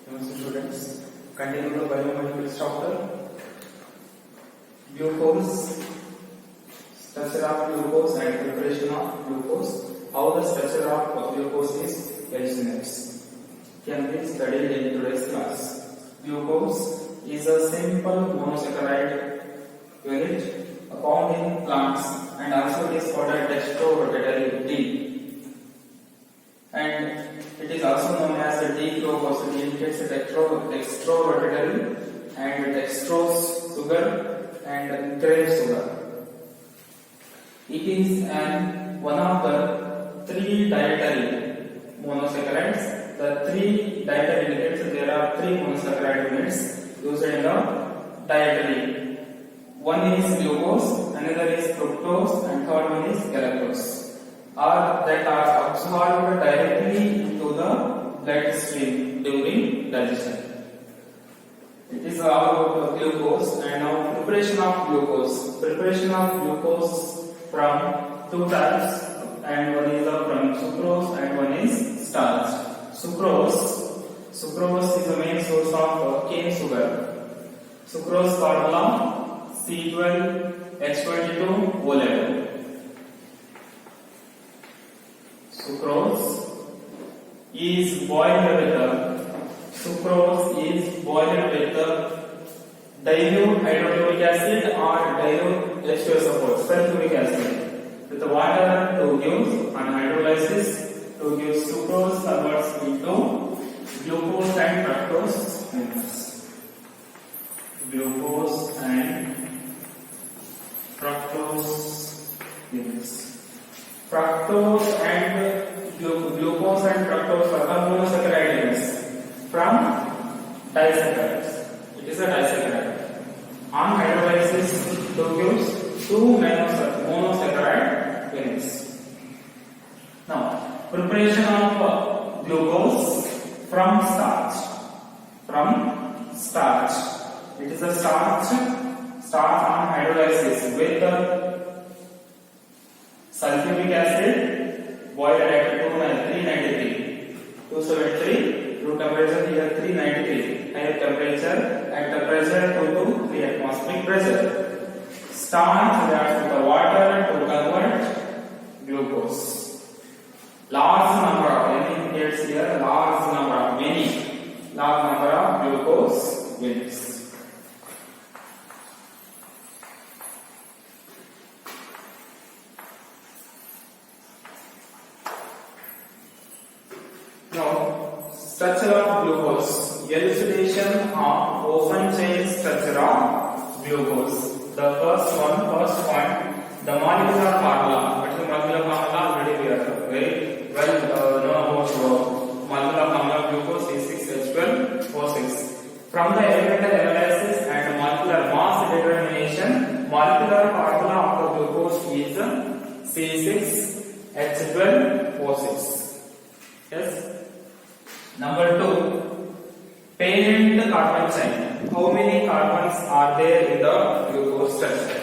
Namaste students. Continue the biomolecular chapter. Glucose, structure of glucose and preparation of glucose. How the structure of glucose is estimates can be studied in today's class. Glucose is a simple monosaccharide unit found in plants and also it is called a dextrorotatory D. And it is also known as the D-glucose. It indicates the dextrorotatory and dextrose sugar and grave sugar. It is one of the three dietary monosaccharides. The three dietary indicates that there are three monosaccharide units used in the dietary. One is glucose, another is fructose, and third one is galactose. That are absorbed directly into the bloodstream during digestion. It is all about glucose. And now preparation of glucose. Preparation of glucose from two types, and one is from sucrose and one is starch. Sucrose is the main source of cane sugar. Sucrose formula C12H22O11. Sucrose is boiled with dilute hydrochloric acid or dilute H2SO4, sulfuric acid, with water to give and hydrolysis to give sucrose converts into glucose and fructose units. Glucose and fructose units. Fructose and glucose and fructose are the monosaccharide units from disaccharides. It is a disaccharide. On hydrolysis, it gives two monosaccharide units. Now, preparation of glucose from starch. It is a starch on hydrolysis with sulfuric acid boiled at 273. Room temperature here 393. Higher temperature at the pressure 2 to 3 atmospheric pressure. Starch reacts with the water to convert glucose. Large number of glucose units. Now, structure of glucose. Elucidation of open chain structure of glucose. The first point, the molecular formula. What is the molecular formula? Already we are very well know about molecular formula of glucose C6H12O6. From the elemental analysis and molecular mass determination, molecular formula of the glucose is C6H12O6. Yes. Number 2, parent carbon chain. How many carbons are there in the glucose structure?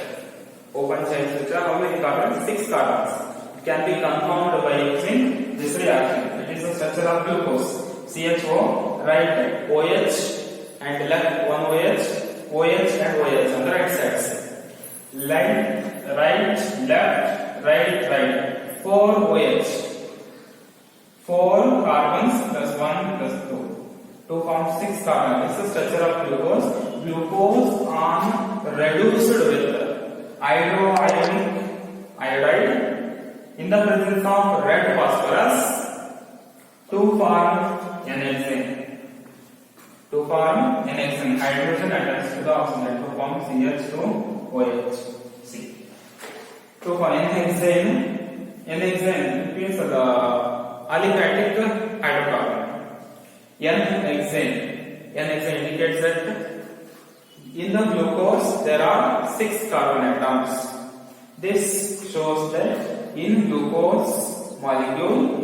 Open chain structure. How many carbons? 6 carbons. It can be confirmed by using this reaction. It is the structure of glucose. CHO, right, OH and left, one OH and OH on the right sides. Left, right. 4 OH. 4 carbons plus 1 plus 2. 2 forms 6 carbons. This is the structure of glucose. Glucose on reduced with iodide in the presence of red phosphorus to form NHN. Hydrogen attached to the oxygen to form CH2OH. To form N-hexane means the aliphatic hydrocarbon. N-hexane indicates that in the glucose there are 6 carbon atoms. This shows that in glucose molecule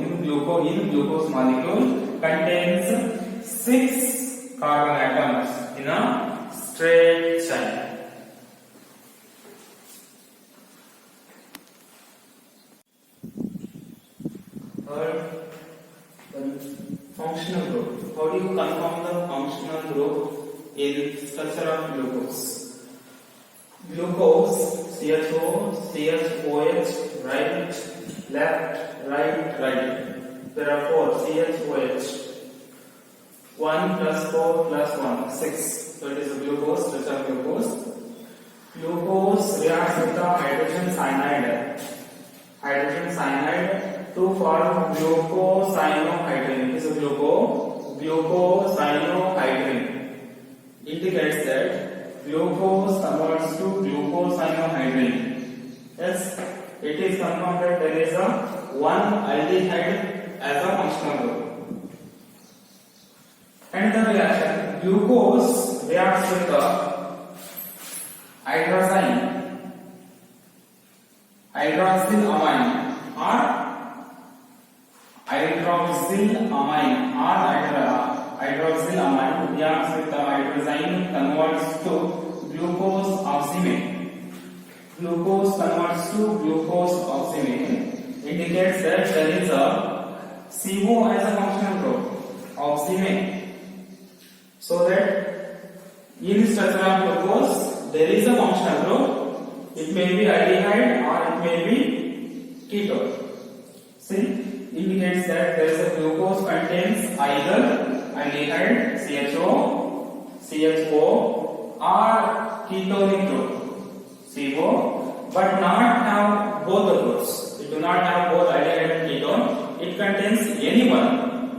contains 6 carbon atoms in a straight chain. Functional group. How do you confirm the functional group in structure of glucose? Glucose, CHO, CHOH, right, left, right. There are 4 CHOH. 1 plus 4 plus 1, 6. So it is a glucose, structure of glucose. Glucose reacts with the hydrogen cyanide. Hydrogen cyanide to form glucosinoglycerine. It is a glucosinoglycerine. Indicates that glucose converts to glucosinoglycerine. Yes, it is confirmed that there is a one aldehyde as a functional group. And the reaction, glucose reacts with the hydroxylamine reacts with the hydrazine, converts to glucose oximate. Glucose converts to glucose oximate. Indicates that there is a CO as a functional group, oximate. So that in structure of glucose there is a functional group. It may be aldehyde or it may be ketone. See, indicates that there is a glucose contains either aldehyde CHO, CHO or ketonic group CO, but not have both the groups. It do not have both aldehyde and ketone. It contains any one,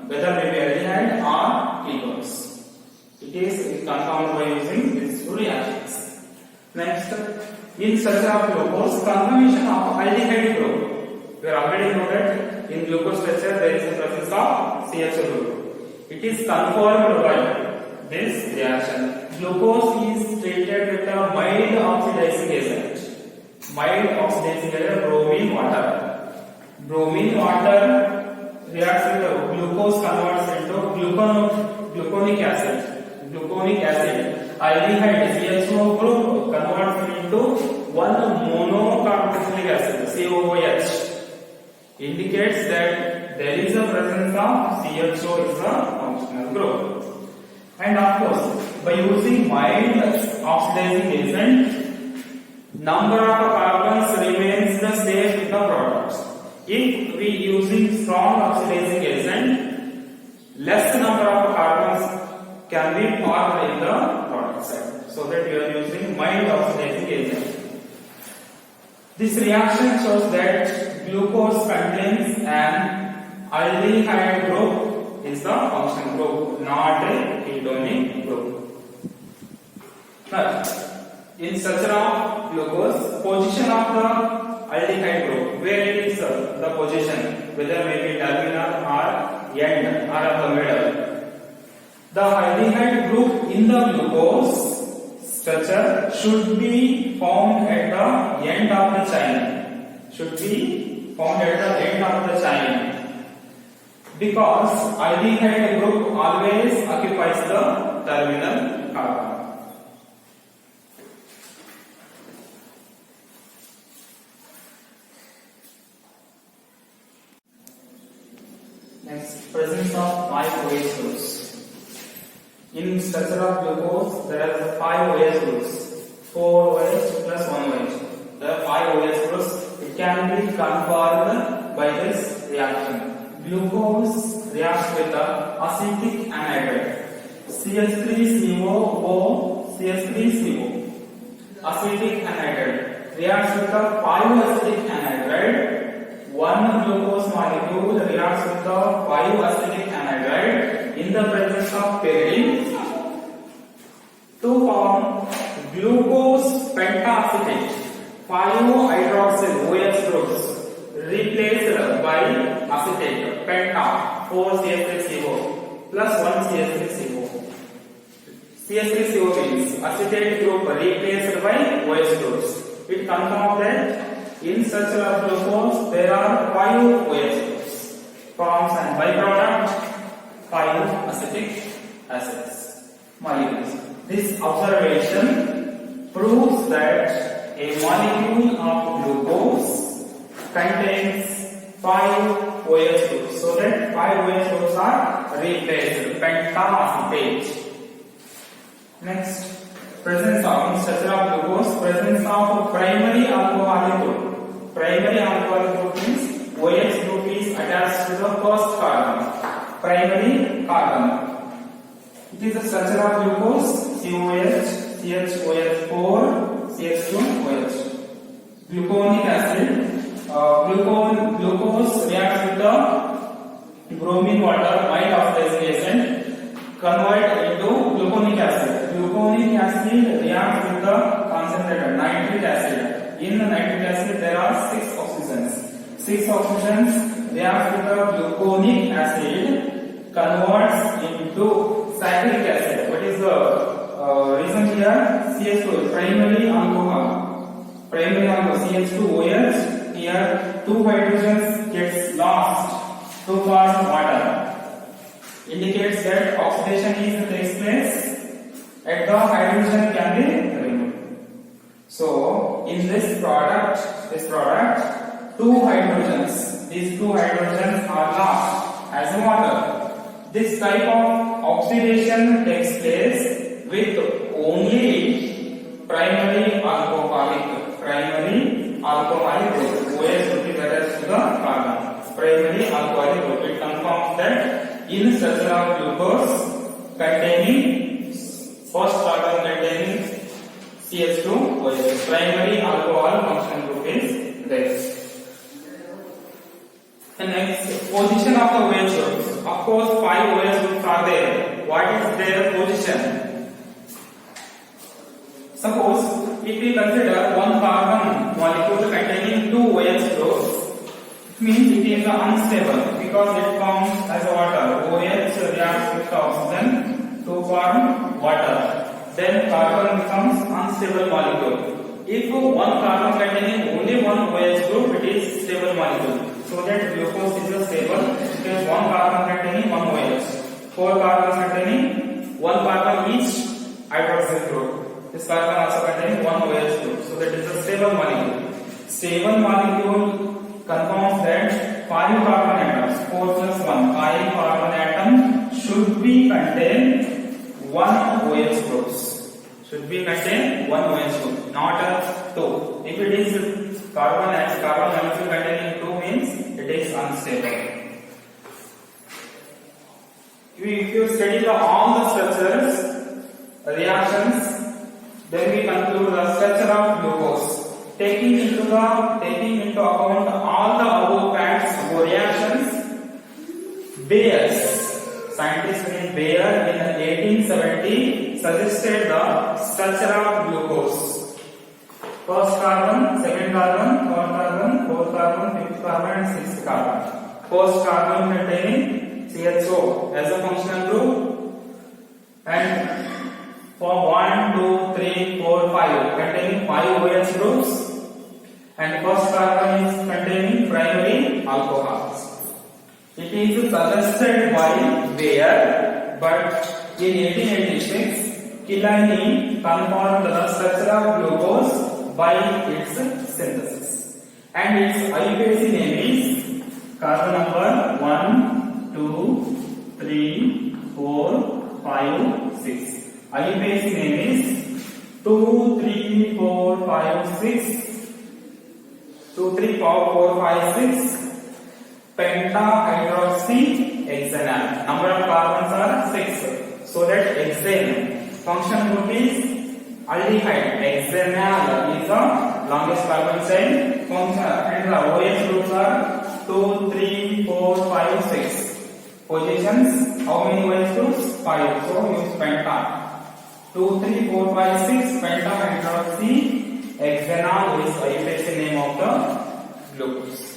whether may be aldehyde or ketones. It is confirmed by using these two reactions. Next, in structure of glucose, conformation of aldehyde group. We are already know that in glucose structure there is a presence of CHO group. It is conformed by this reaction. Glucose is treated with a mild oxidizing agent. Mild oxidizing agent, bromine water. Bromine water reacts with the glucose, converts into gluconic acid. Gluconic acid, aldehyde CHO group converts into one monocarboxylic acid COOH. Indicates that there is a presence of CHO is a functional group. And of course, by using mild oxidizing agent, number of carbons remains the same with the product. If we using strong oxidizing agent, less number of carbons can be formed in the product side. So that we are using mild oxidizing agent. This reaction shows that glucose contains an aldehyde group is the functional group, not a ketonic group. Now, in structure of glucose, position of the aldehyde group, where it is the position, whether maybe terminal or end or of the middle. The aldehyde group in the glucose structure should be found at the end of the chain. Should be found at the end of the chain. Because aldehyde group always occupies the terminal carbon. Next, presence of 5 OH groups. In structure of glucose, there are 5 OH groups, 4 OH plus 1 OH. There are 5 OH groups. It can be conformed by this reaction. Glucose reacts with the acetic anhydride, CH3COO, CH3CO. Acetic anhydride reacts with the 5 acetic anhydride. One glucose molecule reacts with the 5 acetic anhydride in the presence of pyridine to form glucose pentacetate. 5 hydroxyl OH groups replaced by acetate penta 4 CH3CO plus 1 CH3CO. CH3CO means acetate group replaced by OH groups. It confirms that in structure of glucose there are 5 OH groups. Forms and byproduct 5 acetic acids molecules. This observation proves that a molecule of glucose contains 5 OH groups. So that 5 OH groups are replaced. Pentacetate. Next, presence of structure of glucose. Presence of primary alcoholic group. Primary alcoholic group means OH group is attached to the first carbon. Primary carbon. It is the structure of glucose. COH, CHOH4, CH2OH. Gluconic acid. Glucose reacts with the bromine water, white oxidizing agent, convert into gluconic acid. Gluconic acid reacts with the concentrated nitric acid. In the nitric acid, there are 6 oxygens. 6 oxygens react with the gluconic acid, converts into citric acid. What is the reason here? CH2, primary alcohol. Primary alcohol, CH2OH. Here, 2 hydrogens gets lost to form water. Indicates that oxidation takes place at the hydrogen can be removed. So, in this product, 2 hydrogens. These 2 hydrogens are lost as water. This type of oxidation takes place with only primary alcoholic group. OH would be attached to the carbon. Primary alcoholic group. It confirms that in structure of glucose containing first carbon containing CH2OH. Primary alcohol functional group is this. The next, position of the OH groups. Of course, 5 OH groups are there. What is their position? Suppose if we consider one carbon molecule containing 2 OH groups, it means it is unstable because it forms as a water. OH reacts with oxygen to form water. Then carbon becomes unstable molecule. If one carbon containing only one OH group, it is stable molecule. So that glucose is a stable because one carbon containing one OH. 4 carbons containing one carbon each hydroxyl group. This carbon also containing one OH group. So that is a stable molecule. Stable molecule confirms that 5 carbon atoms, 4 plus 1, 5 carbon atoms should be contain 1 OH groups. Should be contain 1 OH group, not 2. If it is carbon molecule containing 2 means it is unstable. If you study all the structures, reactions, then we conclude the structure of glucose. Taking into account all the above facts or reactions, Bayes, scientist named Bayer in 1870 suggested the structure of glucose. First carbon, second carbon, third carbon, fourth carbon, fifth carbon, and sixth carbon. First carbon containing CHO as a functional group, and for 1, 2, 3, 4, 5 containing 5 OH groups, and first carbon is containing primary alcohols. It is suggested by Bayer, but in 1886 Killian confirmed the structure of glucose by its synthesis, and its IUPAC name is carbon number 1, 2, 3, 4, 5, 6. IUPAC name is 2, 3, 4, 5, 6. 2, 3, 4, 5, 6. Pentahydroxy hexanal. Number of carbons are 6. So that hexane function group is aldehyde. Hexanal is the longest carbon chain function, and the OH groups are 2, 3, 4, 5, 6. Positions, how many OH groups? 5. So use penta. 2, 3, 4, 5, 6. Pentahydroxy hexanal is the IUPAC name of the glucose.